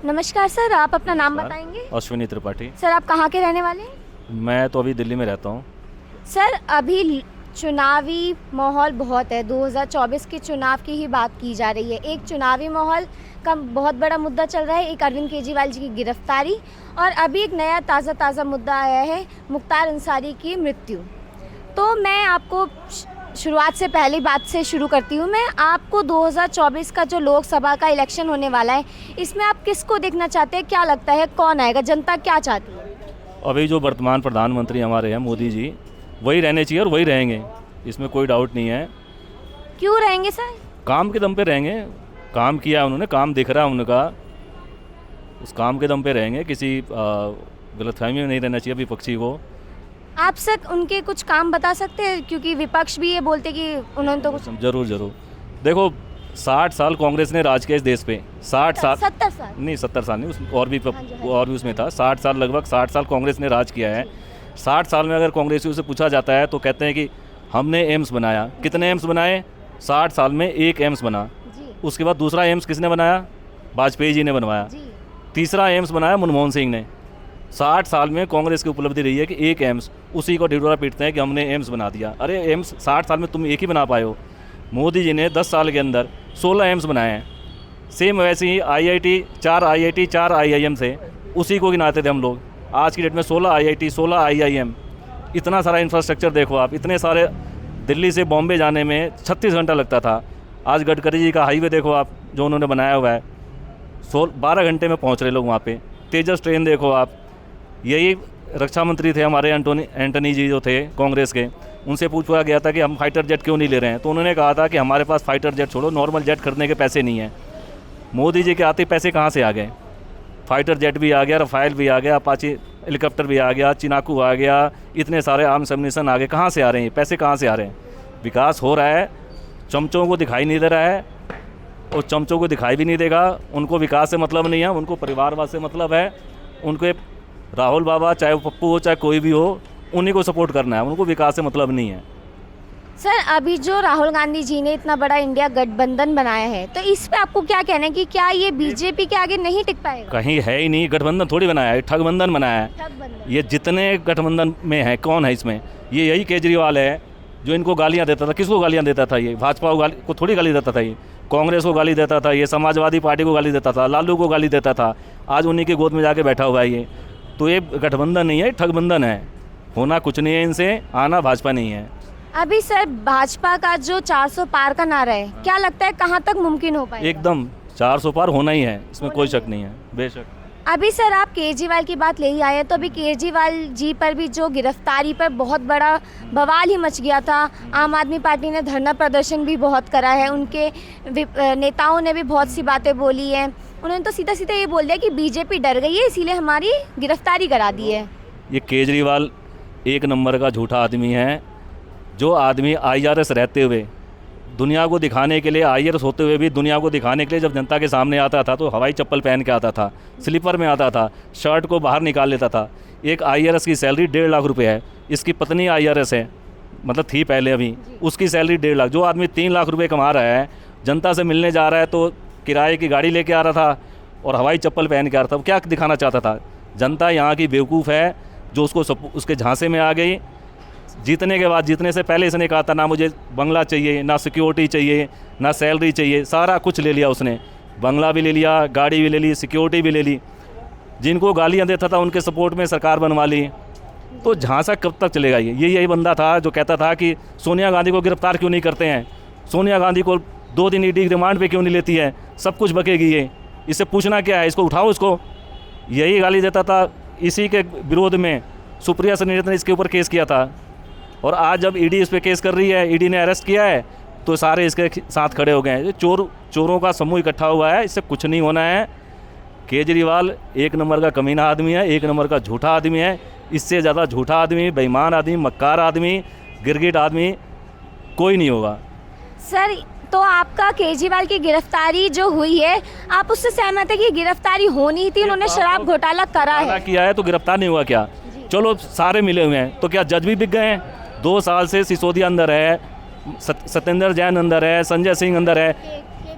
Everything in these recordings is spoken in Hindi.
नमस्कार सर, आप अपना नाम बताएंगे? अश्विनी त्रिपाठी। सर, आप कहाँ के रहने वाले हैं? मैं तो अभी दिल्ली में रहता हूँ। सर, अभी चुनावी माहौल बहुत है, 2024 के चुनाव की ही बात की जा रही है। एक चुनावी माहौल का बहुत बड़ा मुद्दा चल रहा है, एक अरविंद केजरीवाल जी की गिरफ्तारी, और अभी एक नया ताज़ा मुद्दा आया है, मुख्तार अंसारी की मृत्यु। तो मैं आपको शुरुआत से पहली बात से शुरू करती हूँ। मैं आपको 2024 का जो लोकसभा का इलेक्शन होने वाला है, इसमें आप किसको देखना चाहते हैं? क्या लगता है कौन आएगा? जनता क्या चाहती है? अभी जो वर्तमान प्रधानमंत्री हमारे हैं मोदी जी, वही रहने चाहिए और वही रहेंगे, इसमें कोई डाउट नहीं है। क्यों रहेंगे सर? काम के दम पे रहेंगे। काम किया है उन्होंने, काम दिख रहा है उनका, उस काम के दम पे रहेंगे। किसी गलतफहमी में नहीं रहना चाहिए विपक्षी को। आप सर उनके कुछ काम बता सकते हैं, क्योंकि विपक्ष भी ये बोलते कि उन्होंने तो कुछ। जरूर देखो, 60 साल कांग्रेस ने राज किया इस देश पे। 60 साल 70 साल नहीं, 70 साल नहीं, और भी हाँ जी। और भी उसमें था। 60 साल, लगभग 60 साल कांग्रेस ने राज किया है। 60 साल में अगर कांग्रेसियों से पूछा जाता है तो कहते हैं कि हमने एम्स बनाया। कितने एम्स बनाए? 60 साल में एक एम्स बना। जी उसके बाद दूसरा एम्स किसने बनाया? वाजपेयी जी ने बनवाया। जी। तीसरा एम्स बनाया मनमोहन सिंह ने। 60 साल में कांग्रेस की उपलब्धि रही है कि एक एम्स, उसी को ढिढोरा पीटते हैं कि हमने एम्स बना दिया। अरे एम्स 60 साल में तुम एक ही बना पाए हो। मोदी जी ने 10 साल के अंदर 16 एम्स बनाए हैं। सेम वैसे ही IIT, 4 IIT 4 IIM से, उसी को गिनाते थे हम लोग। आज की डेट में 16 IIT 16 IIM, इतना सारा इंफ्रास्ट्रक्चर देखो आप। इतने सारे, दिल्ली से बॉम्बे जाने में 36 घंटा लगता था। आज गडकरी जी का हाईवे देखो आप, जो उन्होंने बनाया हुआ है, 12 घंटे में पहुंच रहे लोग वहाँ पे। तेजस ट्रेन देखो आप। यही रक्षा मंत्री थे हमारे एंटनी जी जो थे कांग्रेस के, उनसे पूछा गया था कि हम फाइटर जेट क्यों नहीं ले रहे हैं, तो उन्होंने कहा था कि हमारे पास फाइटर जेट छोड़ो, नॉर्मल जेट खरीदने के पैसे नहीं हैं। मोदी जी के आते पैसे कहाँ से आ गए? फाइटर जेट भी आ गया, रफाइल भी आ गया, अपाची हेलीकॉप्टर भी आ गया, चिनाकू आ गया, इतने सारे आर्म्स एम्युनिशन आ गए। कहाँ से आ रहे हैं पैसे? कहाँ से आ रहे हैं? विकास हो रहा है, चमचों को दिखाई नहीं दे रहा है, और चमचों को दिखाई भी नहीं देगा। उनको विकास से मतलब नहीं है, उनको परिवारवाद से मतलब है। उनके राहुल बाबा, चाहे वो पप्पू हो चाहे कोई भी हो, उन्हीं को सपोर्ट करना है, उनको विकास से मतलब नहीं है। सर, अभी जो राहुल गांधी जी ने इतना बड़ा इंडिया गठबंधन बनाया है, तो इस पे आपको क्या कहना है कि क्या ये बीजेपी के आगे नहीं टिक पाएगा? कहीं है ही नहीं, गठबंधन थोड़ी बनाया है, ठगबंधन बनाया है। ठगबंधन। ये जितने गठबंधन में है, कौन है इसमें? ये यही केजरीवाल है जो इनको गालियां देता था। किसको गालियां देता था? ये भाजपा को थोड़ी गाली देता था, ये कांग्रेस को गाली देता था, ये समाजवादी पार्टी को गाली देता था, लालू को गाली देता था। आज उन्हीं के गोद में जाके बैठा हुआ है ये। तो ये गठबंधन नहीं है, ठगबंधन है। होना कुछ नहीं है इनसे, आना भाजपा नहीं है। अभी सर, भाजपा का जो 400 पार का नारा है, क्या लगता है कहाँ तक मुमकिन हो पाएगा? एकदम 400 पार होना ही है, इसमें कोई शक नहीं है, बेशक। अभी सर, आप केजरीवाल की बात ले ही आए हैं, तो अभी केजरीवाल जी पर भी जो गिरफ्तारी पर बहुत बड़ा बवाल ही मच गया था। आम आदमी पार्टी ने धरना प्रदर्शन भी बहुत करा है, उनके नेताओं ने भी बहुत सी बातें बोली हैं। उन्होंने तो सीधा सीधा ये बोल दिया कि बीजेपी डर गई है, इसीलिए हमारी गिरफ्तारी करा दी है। ये केजरीवाल एक नंबर का झूठा आदमी है। जो आदमी IRS रहते हुए, दुनिया को दिखाने के लिए, IRS होते हुए भी दुनिया को दिखाने के लिए जब जनता के सामने आता था तो हवाई चप्पल पहन के आता था, स्लीपर में आता था, शर्ट को बाहर निकाल लेता था। एक IRS की सैलरी 1.5 लाख रुपए है। इसकी पत्नी IRS है, मतलब थी पहले, अभी उसकी सैलरी 1.5 लाख। जो आदमी 3 लाख रुपए कमा रहा है, जनता से मिलने जा रहा है तो किराए की गाड़ी लेके आ रहा था और हवाई चप्पल पहन के आ रहा था। वो क्या दिखाना चाहता था? जनता यहाँ की बेवकूफ़ है जो उसके झांसे में आ गई। जीतने के बाद, जीतने से पहले इसने कहा था ना मुझे बंगला चाहिए, ना सिक्योरिटी चाहिए, ना सैलरी चाहिए। सारा कुछ ले लिया उसने, बंगला भी ले लिया, गाड़ी भी ले ली, सिक्योरिटी भी ले ली। जिनको गालियां देता था उनके सपोर्ट में सरकार बनवा ली। तो झांसा कब तक चलेगा? ये यही बंदा था जो कहता था कि सोनिया गांधी को गिरफ्तार क्यों नहीं करते हैं, सोनिया गांधी को 2 दिन ED रिमांड पे क्यों नहीं लेती है, सब कुछ बकेगी ये, इससे पूछना क्या है, इसको उठाओ इसको। यही गाली देता था। इसी के विरोध में सुप्रिया सनेत ने इसके ऊपर केस किया था, और आज जब ED इस पर केस कर रही है, ED ने अरेस्ट किया है, तो सारे इसके साथ खड़े हो गए हैं। चोरों का समूह इकट्ठा हुआ है, इससे कुछ नहीं होना है। केजरीवाल एक नंबर का कमीना आदमी है, एक नंबर का झूठा आदमी है। इससे ज़्यादा झूठा आदमी, बेईमान आदमी, मक्कार आदमी, गिरगिट आदमी कोई नहीं होगा। सर, तो आपका केजरीवाल की गिरफ्तारी जो हुई है, आप उससे सहमत है कि गिरफ्तारी होनी थी? उन्होंने शराब घोटाला करा है, किया है, तो गिरफ्तार नहीं हुआ क्या? चलो सारे मिले हुए हैं, तो क्या जज भी बिक गए हैं? 2 साल से सिसोदिया अंदर है, सत्येंद्र जैन अंदर है, संजय सिंह अंदर है,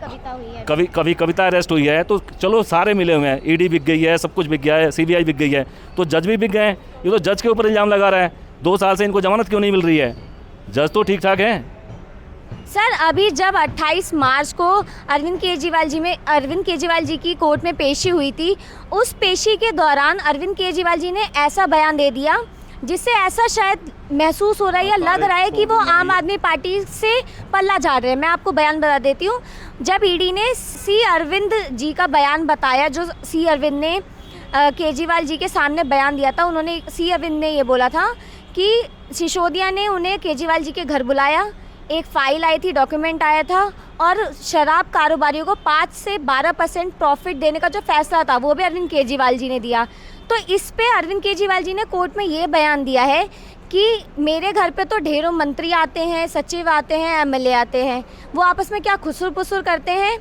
कविता हुई है। कभी कविता अरेस्ट हुई है, तो चलो सारे मिले हुए हैं, ईडी बिक गई है, सब कुछ बिक गया है, सीबीआई बिक गई है, तो जज भी बिक गए हैं। ये तो जज के ऊपर इल्ज़ाम लगा रहा है, 2 साल से इनको जमानत क्यों नहीं मिल रही है? जज तो ठीक ठाक है। सर अभी जब 28 मार्च को अरविंद केजरीवाल जी की कोर्ट में पेशी हुई थी, उस पेशी के दौरान अरविंद केजरीवाल जी ने ऐसा बयान दे दिया जिससे ऐसा शायद महसूस हो रहा है या लग रहा है कि वो आम आदमी पार्टी से पल्ला झाड़ रहे हैं। मैं आपको बयान बता देती हूँ। जब ईडी ने सी अरविंद जी का बयान बताया, जो सी अरविंद ने केजरीवाल जी के सामने बयान दिया था, उन्होंने सी अरविंद ने ये बोला था कि सिसोदिया ने उन्हें केजरीवाल जी के घर बुलाया, एक फ़ाइल आई थी, डॉक्यूमेंट आया था, और शराब कारोबारियों को 5 से 12% प्रॉफिट देने का जो फैसला था वो भी अरविंद केजरीवाल जी ने दिया। तो इस पे अरविंद केजरीवाल जी ने कोर्ट में ये बयान दिया है कि मेरे घर पे तो ढेरों मंत्री आते हैं, सचिव आते हैं, एमएलए आते हैं, वो आपस में क्या खुसुर पुसुर करते हैं,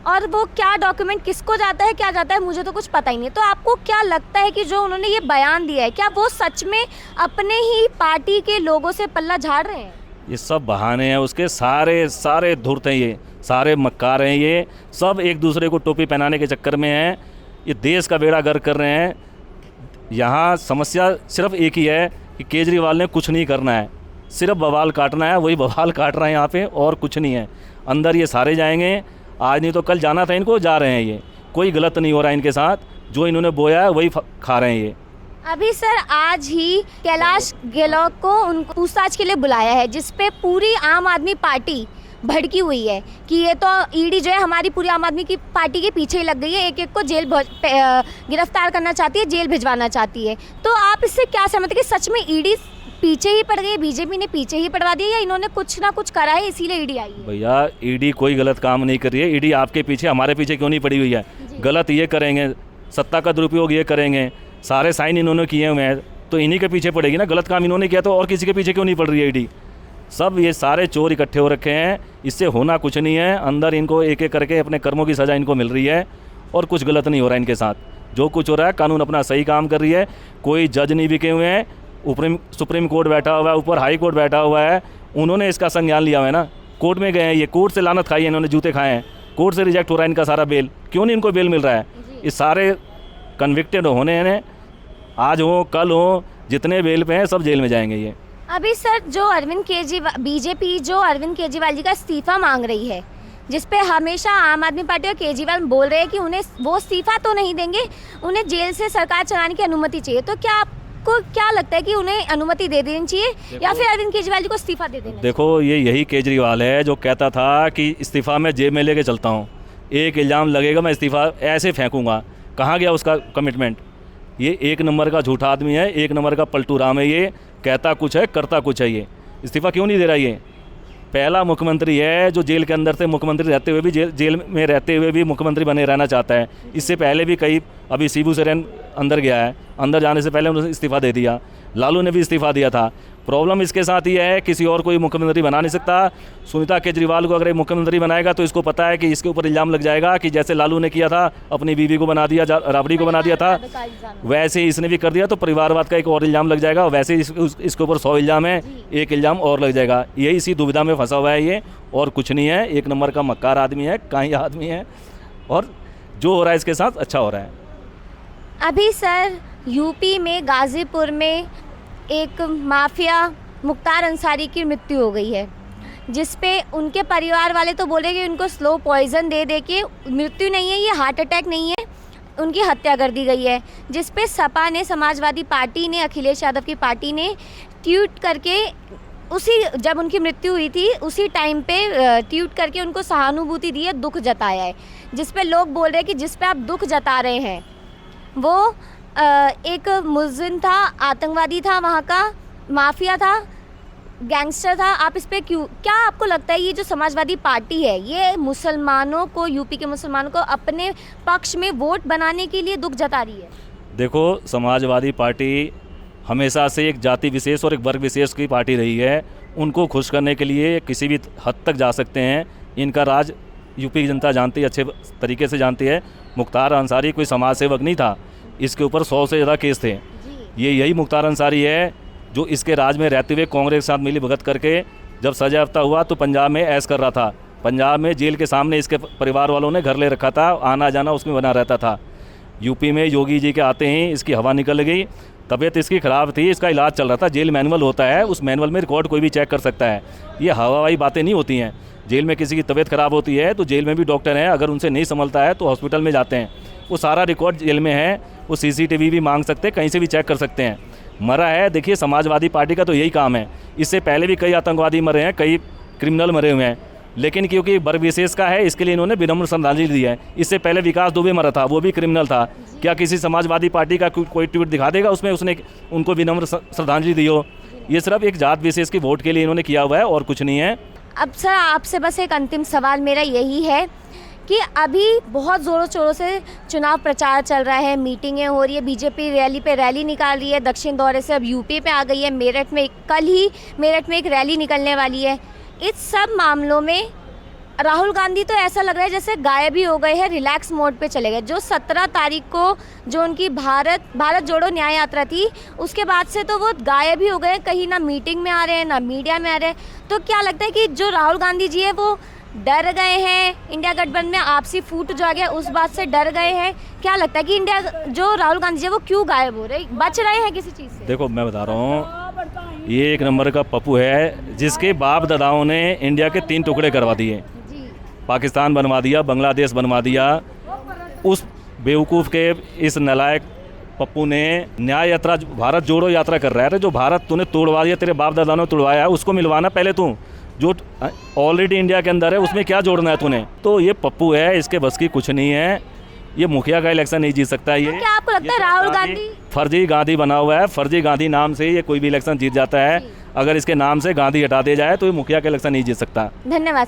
और वो क्या डॉक्यूमेंट किसको जाता है, क्या जाता है, मुझे तो कुछ पता ही नहीं। तो आपको क्या लगता है कि जो उन्होंने ये बयान दिया है, क्या वो सच में अपने ही पार्टी के लोगों से पल्ला झाड़ रहे हैं? ये सब बहाने हैं उसके, सारे धूर्त हैं, ये सारे मक्कार हैं, ये सब एक दूसरे को टोपी पहनाने के चक्कर में हैं। ये देश का बेड़ा गर्क कर रहे हैं। यहाँ समस्या सिर्फ एक ही है कि केजरीवाल ने कुछ नहीं करना है, सिर्फ बवाल काटना है, वही बवाल काट रहे हैं यहाँ पे, और कुछ नहीं है। अंदर ये सारे जाएंगे, आज नहीं तो कल जाना था इनको, जा रहे हैं। ये कोई गलत नहीं हो रहा है इनके साथ, जो इन्होंने बोया है वही खा रहे हैं ये। अभी सर आज ही कैलाश गहलोत को उनको पूछताछ के लिए बुलाया है, जिसपे पूरी आम आदमी पार्टी भड़की हुई है कि ये तो ईडी जो है हमारी पूरी आम आदमी की पार्टी के पीछे ही लग गई है, एक को जेल गिरफ्तार करना चाहती है, जेल भिजवाना चाहती है। तो आप इससे क्या समझते हैं कि सच में ईडी पीछे ही पड़ गई, बीजेपी ने पीछे ही पड़वा दिया, या इन्होंने कुछ ना कुछ करा है इसीलिए ईडी आई है? भैया ईडी कोई गलत काम नहीं कर रही है। ईडी आपके पीछे, हमारे पीछे क्यों नहीं पड़ी हुई है? गलत ये करेंगे, सत्ता का दुरुपयोग ये करेंगे, सारे साइन इन्होंने किए हुए हैं, तो इन्हीं के पीछे पड़ेगी ना। गलत काम इन्होंने किया तो और किसी के पीछे क्यों नहीं पड़ रही है ईडी? सब ये सारे चोर इकट्ठे हो रखे हैं, इससे होना कुछ नहीं है। अंदर इनको एक एक करके अपने कर्मों की सज़ा इनको मिल रही है, और कुछ गलत नहीं हो रहा है इनके साथ। जो कुछ हो रहा है कानून अपना सही काम कर रही है। कोई जज नहीं बिके हुए हैं, ऊपर सुप्रीम कोर्ट बैठा हुआ है, ऊपर हाई कोर्ट बैठा हुआ है, उन्होंने इसका संज्ञान लिया हुआ है ना। कोर्ट में गए हैं, ये कोर्ट से लानत खाई है इन्होंने, जूते खाए हैं, कोर्ट से रिजेक्ट हो रहा है इनका सारा बेल। क्यों नहीं इनको बेल मिल रहा है? ये सारे कन्विक्टेड होने हैं, आज हो कल हो, जितने बेल पे हैं सब जेल में जाएंगे ये। अभी सर जो बीजेपी जो अरविंद केजरीवाल जी का इस्तीफा मांग रही है, जिस पे हमेशा आम आदमी पार्टी और केजरीवाल बोल रहे हैं कि उन्हें वो इस्तीफा तो नहीं देंगे, उन्हें जेल से सरकार चलाने की अनुमति चाहिए, तो क्या आपको क्या लगता है कि उन्हें अनुमति दे देनी चाहिए या फिर अरविंद केजरीवाल जी को इस्तीफा दे देना? देखो यही केजरीवाल है जो कहता था कि इस्तीफा मैं जेब में लेके चलता हूँ, एक इल्ज़ाम लगेगा मैं इस्तीफा ऐसे फेंकूँगा। कहाँ गया उसका कमिटमेंट? ये एक नंबर का झूठा आदमी है, एक नंबर का पलटू राम है। ये कहता कुछ है, करता कुछ है। ये इस्तीफा क्यों नहीं दे रहा? ये पहला मुख्यमंत्री है जो जेल के अंदर से मुख्यमंत्री रहते हुए भी जेल में रहते हुए भी मुख्यमंत्री बने रहना चाहता है। इससे पहले भी कई, अभी शिबू सोरेन अंदर गया है, अंदर जाने से पहले उन्होंने इस्तीफा दे दिया, लालू ने भी इस्तीफा दिया था। प्रॉब्लम इसके साथ ये है, किसी और कोई मुख्यमंत्री बना नहीं सकता। सुनीता केजरीवाल को अगर ये मुख्यमंत्री बनाएगा तो इसको पता है कि इसके ऊपर इल्ज़ाम लग जाएगा कि जैसे लालू ने किया था, अपनी बीवी को बना दिया, राबड़ी को बना दिया था, वैसे ही इसने भी कर दिया, तो परिवारवाद का एक और इल्ज़ाम लग जाएगा। वैसे ही इसके ऊपर 100 इल्ज़ाम है, एक इल्ज़ाम और लग जाएगा। यही इसी दुविधा में फंसा हुआ है ये, और कुछ नहीं है। एक नंबर का मक्कार आदमी है, काई आदमी है, और जो हो रहा है इसके साथ अच्छा हो रहा है। अभी सर यूपी में गाज़ीपुर में एक माफिया मुख्तार अंसारी की मृत्यु हो गई है, जिस पे उनके परिवार वाले तो बोले कि उनको स्लो पॉइज़न दे के मृत्यु नहीं है, ये हार्ट अटैक नहीं है, उनकी हत्या कर दी गई है। जिस पे सपा ने, समाजवादी पार्टी ने, अखिलेश यादव की पार्टी ने ट्वीट करके जब उनकी मृत्यु हुई थी उसी टाइम पे ट्वीट करके उनको सहानुभूति दी है, दुख जताया है। जिस पे लोग बोल रहे हैं कि जिस पे आप दुख जता रहे हैं वो एक मुलजिम था, आतंकवादी था, वहाँ का माफिया था, गैंगस्टर था। आप इस पे क्या आपको लगता है ये जो समाजवादी पार्टी है, ये मुसलमानों को, यूपी के मुसलमानों को अपने पक्ष में वोट बनाने के लिए दुख जता रही है? देखो, समाजवादी पार्टी हमेशा से एक जाति विशेष और एक वर्ग विशेष की पार्टी रही है। उनको खुश करने के लिए किसी भी हद तक जा सकते हैं। इनका राज यूपी की जनता जानती है, अच्छे तरीके से जानती है। मुख्तार अंसारी कोई समाज सेवक नहीं था, इसके ऊपर 100 से ज़्यादा केस थे। यही मुख्तार अंसारी है जो इसके राज में रहते हुए कांग्रेस के साथ मिली भगत करके जब सजा याफ्ता हुआ तो पंजाब में ऐश कर रहा था, पंजाब में जेल के सामने इसके परिवार वालों ने घर ले रखा था, आना जाना उसमें बना रहता था। यूपी में योगी जी के आते ही इसकी हवा निकल गई, तबीयत इसकी ख़राब थी, इसका इलाज चल रहा था। जेल मैनुअल होता है, उस मैनुअल में रिकॉर्ड कोई भी चेक कर सकता है। ये हवाई बातें नहीं होती हैं। जेल में किसी की तबीयत ख़राब होती है तो जेल में भी डॉक्टर हैं, अगर उनसे नहीं संभलता है तो हॉस्पिटल में जाते हैं। वो सारा रिकॉर्ड जेल में है, वो CCTV भी मांग सकते हैं, कहीं से भी चेक कर सकते हैं। मरा है, देखिए समाजवादी पार्टी का तो यही काम है। इससे पहले भी कई आतंकवादी मरे हैं, कई क्रिमिनल मरे हुए हैं, लेकिन क्योंकि वर्ग विशेष का है इसके लिए इन्होंने विनम्र श्रद्धांजलि दी है। इससे पहले विकास दुबे मरा था, वो भी क्रिमिनल था। क्या किसी समाजवादी पार्टी का कोई ट्वीट दिखा देगा उसमें उसने उनको विनम्र श्रद्धांजलि दी हो? ये सिर्फ एक जात विशेष की वोट के लिए इन्होंने किया हुआ है और कुछ नहीं है। अब सर आपसे बस एक अंतिम सवाल मेरा यही है कि अभी बहुत ज़ोरों शोरों से चुनाव प्रचार चल रहा है, मीटिंगें हो रही है, बीजेपी रैली पे रैली निकाल रही है, दक्षिण दौरे से अब यूपी पे आ गई है, मेरठ में कल ही मेरठ में एक रैली निकलने वाली है। इस सब मामलों में राहुल गांधी तो ऐसा लग रहा है जैसे गायब ही हो गए हैं, रिलैक्स मोड पे चले गए। जो 17 तारीख को जो उनकी भारत जोड़ो न्याय यात्रा थी, उसके बाद से तो वो गायब ही हो गए, कहीं ना मीटिंग में आ रहे हैं ना मीडिया में आ रहे हैं। तो क्या लगता है कि जो राहुल गांधी जी है वो डर गए हैं, इंडिया गठबंधन में आपसी फूट जो आ गया उस बात से डर गए हैं? क्या लगता है कि इंडिया जो राहुल गांधी जी है वो क्यों गायब हो रहे, बच रहे हैं किसी चीज़ से? देखो मैं बता रहा हूँ, ये एक नंबर का पप्पू है जिसके बाप दादाओं ने इंडिया के 3 टुकड़े करवा दिए। पाकिस्तान बनवा दिया, बांग्लादेश बनवा दिया। उस बेवकूफ़ के इस नालायक पप्पू ने न्याय यात्रा, भारत जोड़ो यात्रा कर रहा है। जो भारत तूने तोड़वा दिया, तेरे बाप दादा ने तोड़वाया है, उसको मिलवाना पहले तू। जो ऑलरेडी इंडिया के अंदर है उसमें क्या जोड़ना है तूने? तो ये पप्पू है, इसके बस की कुछ नहीं है। ये मुखिया का इलेक्शन नहीं जीत सकता। ये क्या आपको लगता है राहुल गांधी फर्जी गांधी बना हुआ है? फर्जी गांधी नाम से ये कोई भी इलेक्शन जीत जाता है। अगर इसके नाम से गांधी हटा दिया जाए तो ये मुखिया का इलेक्शन नहीं जीत सकता। धन्यवाद।